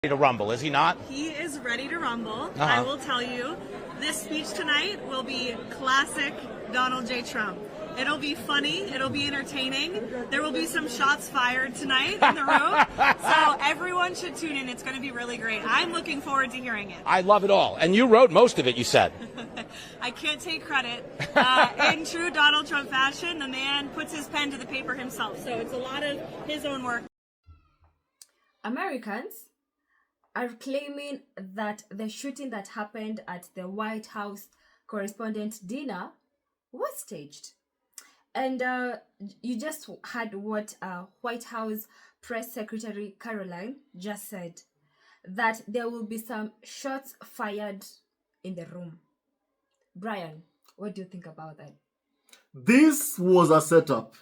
to rumble, is he not? He is ready to rumble. I will tell you, this speech tonight will be classic Donald J. Trump. It'll be funny. It'll be entertaining. There will be some shots fired tonight in the room. So everyone should tune in. It's going to be really great. I'm looking forward to hearing it. I love it all. And you wrote most of it, you said. I can't take credit. In true Donald Trump fashion, the man puts his pen to the paper himself. So it's a lot of his own work. Americans are claiming that the shooting that happened at the White House correspondent dinner was staged. And you just heard what White House Press Secretary Karoline just said, that there will be some shots fired in the room. Brian, what do you think about that? This was a setup.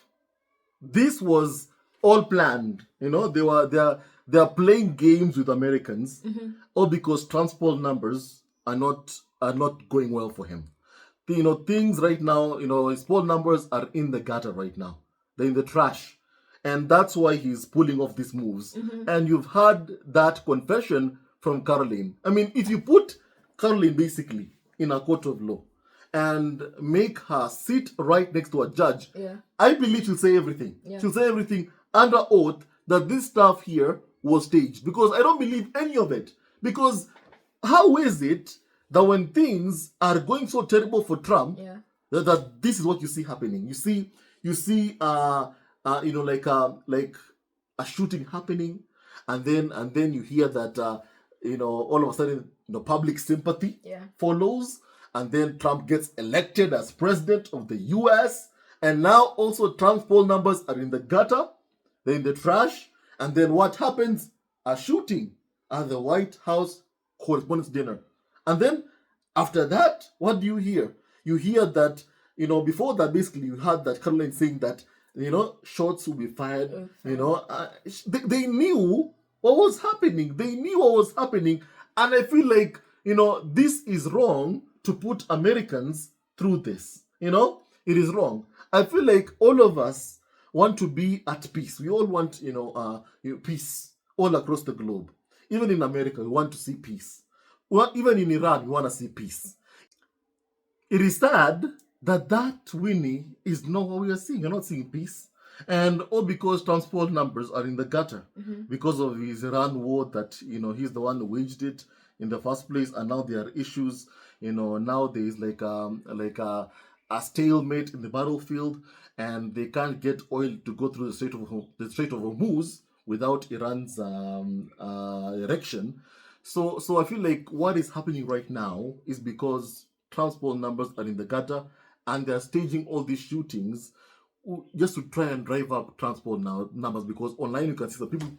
This was all planned. You know, they are playing games with Americans, all because Trump's poll numbers are not going well for him. You know, things right now, you know, his poll numbers are in the gutter right now. They're in the trash. And that's why he's pulling off these moves. And you've heard that confession from Karoline. I mean, if you put Karoline basically in a court of law and make her sit right next to a judge, I believe she'll say everything. She'll say everything under oath that this stuff here was staged. Because I don't believe any of it. Because how is it that when things are going so terrible for Trump, that this is what you see happening? You see, you know, like a shooting happening, and then you hear that you know, all of a sudden, you know, public sympathy follows, and then Trump gets elected as president of the U.S. And now also Trump's poll numbers are in the gutter, they're in the trash, and then what happens? A shooting at the White House correspondents' dinner. And then after that, what do you hear? You hear that, you know, before that, basically, you heard that Karoline saying that, you know, shots will be fired. You know, they knew what was happening. They knew what was happening. And I feel like, you know, this is wrong to put Americans through this. You know, it is wrong. I feel like all of us want to be at peace. We all want, you know, peace all across the globe. Even in America, we want to see peace. Well, even in Iran, we want to see peace. It is sad that Winnie is not what we are seeing. You're not seeing peace. And all because Trump's poll numbers are in the gutter because of his Iran war that, you know, he's the one who waged it in the first place. And now there are issues, you know, now there is like a stalemate in the battlefield, and they can't get oil to go through the Strait of Hormuz without Iran's erection. So I feel like what is happening right now is because Trump's poll numbers are in the gutter, and they're staging all these shootings just to try and drive up Trump's poll numbers, because online you can see the people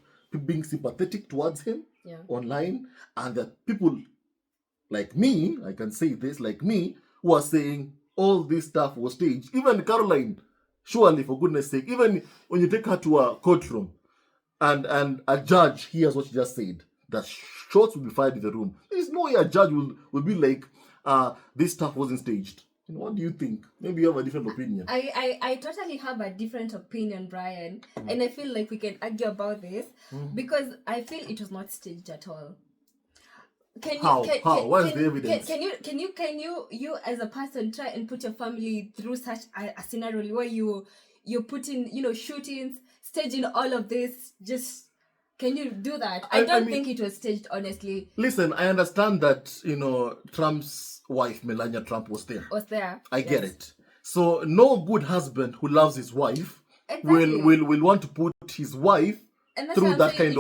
being sympathetic towards him online, and that people like me, I can say this, like me, who are saying all this stuff was staged. Even Karoline, surely, for goodness sake, even when you take her to a courtroom and a judge hears what she just said, that shots will be fired in the room. There's no way a judge will be like, this stuff wasn't staged. You know, what do you think? Maybe you have a different opinion. I totally have a different opinion, Brian. And I feel like we can argue about this because I feel it was not staged at all. How? What is the evidence? Can you as a person try and put your family through such a scenario where you're putting, you know, shootings, staging all of this? Just can you do that? I mean, think it was staged, honestly. Listen, I understand that, you know, Trump's wife, Melania Trump, was there. I get it. So no good husband who loves his wife will want to put his wife through that kind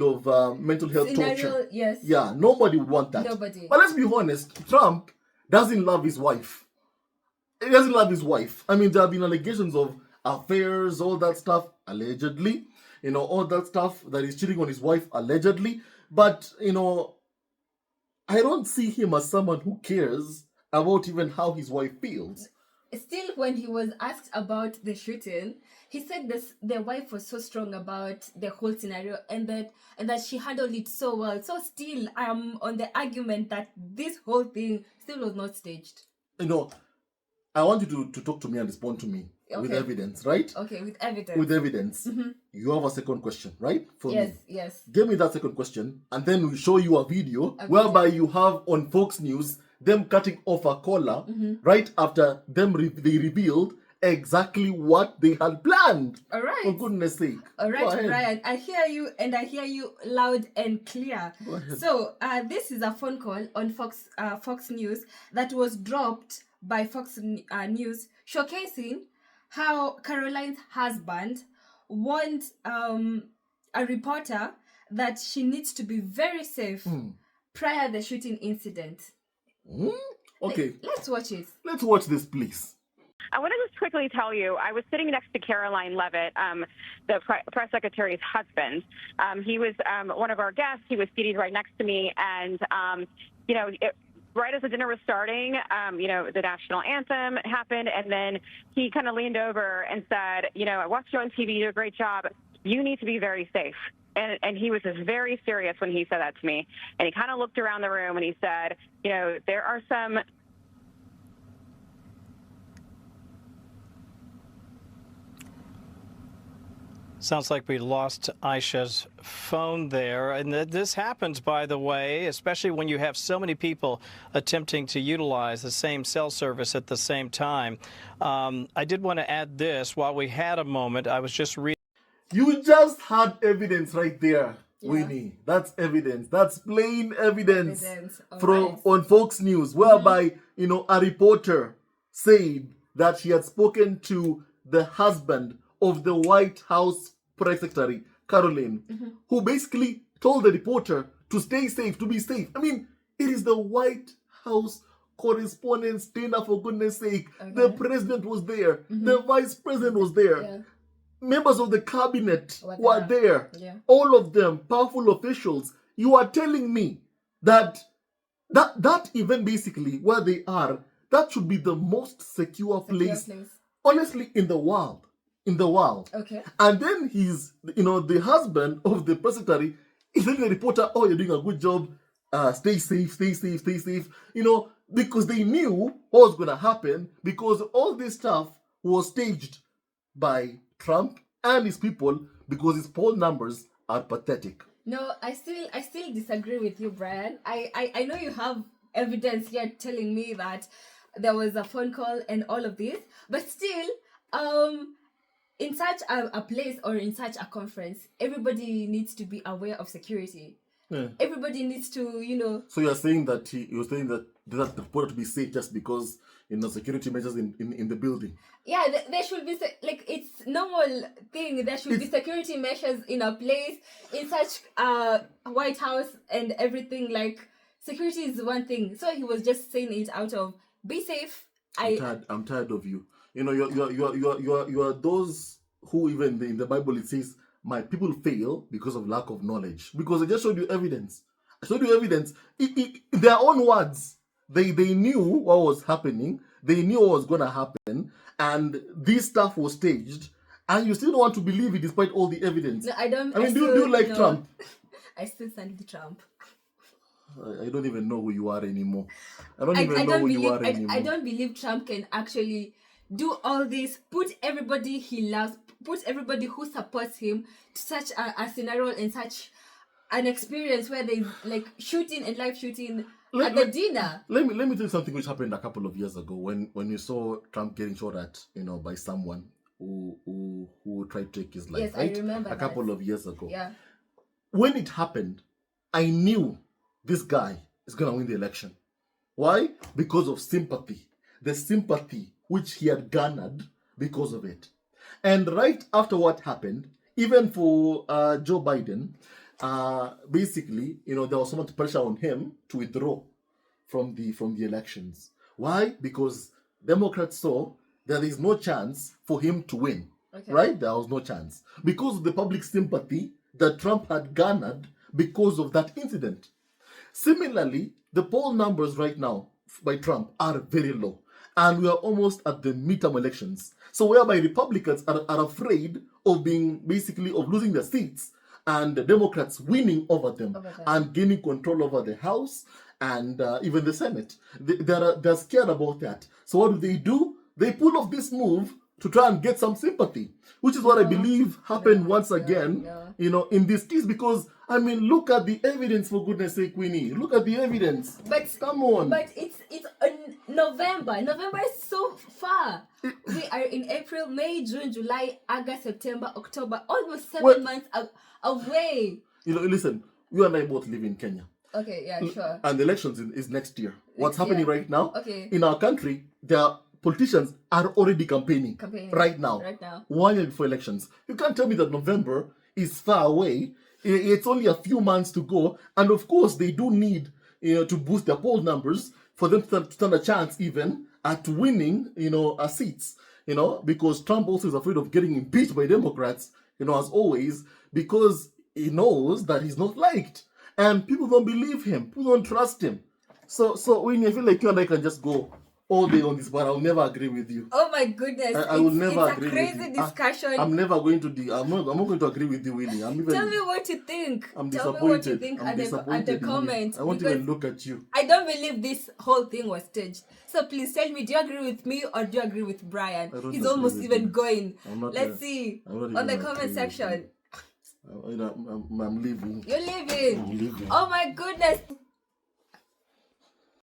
of mental health scenario, torture. Yes. Yeah, nobody would want that. Nobody. But let's be honest, Trump doesn't love his wife. He doesn't love his wife. I mean, there have been allegations of affairs, all that stuff, allegedly. You know, all that stuff that he's cheating on his wife, allegedly. But, you know, I don't see him as someone who cares about even how his wife feels. Still, when he was asked about the shooting, he said the wife was so strong about the whole scenario and that she handled it so well. So still, I'm on the argument that this whole thing still was not staged. You know, I want you to talk to me and respond to me. with Okay. evidence, right? Okay, with evidence. With evidence. You have a second question, right? For Yes, me. yes. Give me that second question, and then we'll show you a video A whereby you have on Fox News them cutting off a collar right after they revealed exactly what they had planned. All right. For goodness sake. All Go right, ahead. Brian, I hear you, and I hear you loud and clear. Go ahead. So, this is a phone call on Fox News that was dropped by Fox News, showcasing how Karoline's husband warned a reporter that she needs to be very safe prior the shooting incident. Okay, Let's watch it. let's watch this, please. I want to just quickly tell you, I was sitting next to Karoline Leavitt, the press secretary's husband. He was one of our guests. He was seated right next to me. And, right as the dinner was starting, the national anthem happened. And then he kind of leaned over and said, I watched you on TV. You do a great job. You need to be very safe. And he was just very serious when he said that to me. And he kind of looked around the room and he said, there are some... Sounds like we lost Aisha's phone there. And this happens, by the way, especially when you have so many people attempting to utilize the same cell service at the same time. I did want to add this. While we had a moment, I was just reading. You just had evidence right there, Winnie. That's evidence. That's plain evidence, on Fox News, whereby, a reporter said that she had spoken to the husband of the White House press secretary, Karoline, who basically told the reporter to stay safe, to be safe. I mean, it is the White House correspondent's dinner, for goodness sake. Okay. The president was there. The vice president was there. Yeah. Members of the cabinet were there. Yeah. All of them, powerful officials. You are telling me that event, basically, where they are, that should be the most secure place, honestly, in the world. Okay. And then he's, the husband of the press secretary is telling the reporter, oh, you're doing a good job. Stay safe, stay safe, stay safe. Because they knew what was going to happen, because all this stuff was staged by Trump and his people, because his poll numbers are pathetic. No, I still disagree with you, Brian. I know you have evidence here telling me that there was a phone call and all of this, but still, in such a place or in such a conference, everybody needs to be aware of security. Yeah. Everybody needs to, So you're saying that the reporter to be safe just because security measures in the building. Yeah, there should be it's normal thing. There should be security measures in a place, in such White House and everything. Security is one thing. So he was just saying it out of be safe. I'm tired of you. You are those who, even in the Bible it says, my people fail because of lack of knowledge. Because I just showed you evidence. In their own words. They knew what was happening. They knew what was going to happen. And this stuff was staged. And you still don't want to believe it despite all the evidence. No, I don't. Do you like Trump? I still stand with Trump. I don't even know who you are anymore. I don't believe Trump can actually do all this, put everybody he loves, put everybody who supports him to such a scenario and such an experience where they shooting and live shooting at the dinner. Let me tell you something which happened a couple of years ago when you saw Trump getting shot at, by someone who tried to take his life. Yes, right? I remember a couple of years ago. Yeah. When it happened, I knew this guy is gonna win the election. Why? Because of sympathy. The sympathy which he had garnered because of it. And right after what happened, even for Joe Biden, basically, there was so much pressure on him to withdraw from the elections. Why? Because Democrats saw that there is no chance for him to win. Okay. Right? There was no chance. Because of the public sympathy that Trump had garnered because of that incident. Similarly, the poll numbers right now by Trump are very low. And we are almost at the midterm elections. So whereby Republicans are afraid of losing their seats and the Democrats winning over them and gaining control over the House and even the Senate. They're scared about that. So what do? They pull off this move to try and get some sympathy, which is what I believe happened once again, in this case. Because, I mean, look at the evidence, for goodness sake, Queenie. Look at the evidence. But come on. But it's November. November is so far. We are in April, May, June, July, August, September, October. Almost 7 months away. Listen, you and I both live in Kenya. Okay, yeah, sure. And the elections is next year. What's happening right now? Okay. In our country, their politicians are already campaigning. Right now. 1 year before elections. You can't tell me that November is far away. It's only a few months to go. And of course, they do need to boost their poll numbers for them to stand a chance even at winning, seats. Because Trump also is afraid of getting impeached by Democrats, as always, because he knows that he's not liked. And people don't believe him. People don't trust him. So when you feel like you and I can just go all day on this, but I'll never agree with you. Oh my goodness. I will never agree with you. It's a crazy discussion. I'm never going to I'm not going to agree with you, Willie. Tell me what you think. I'm Tell disappointed. me what you think I'm at disappointed the in you. comments. I won't even look at you. I don't believe this whole thing was staged. So please tell me, do you agree with me or do you agree with Brian? He's almost even going. Let's see on the comment section. I'm leaving. You're leaving. I'm leaving. Oh my goodness.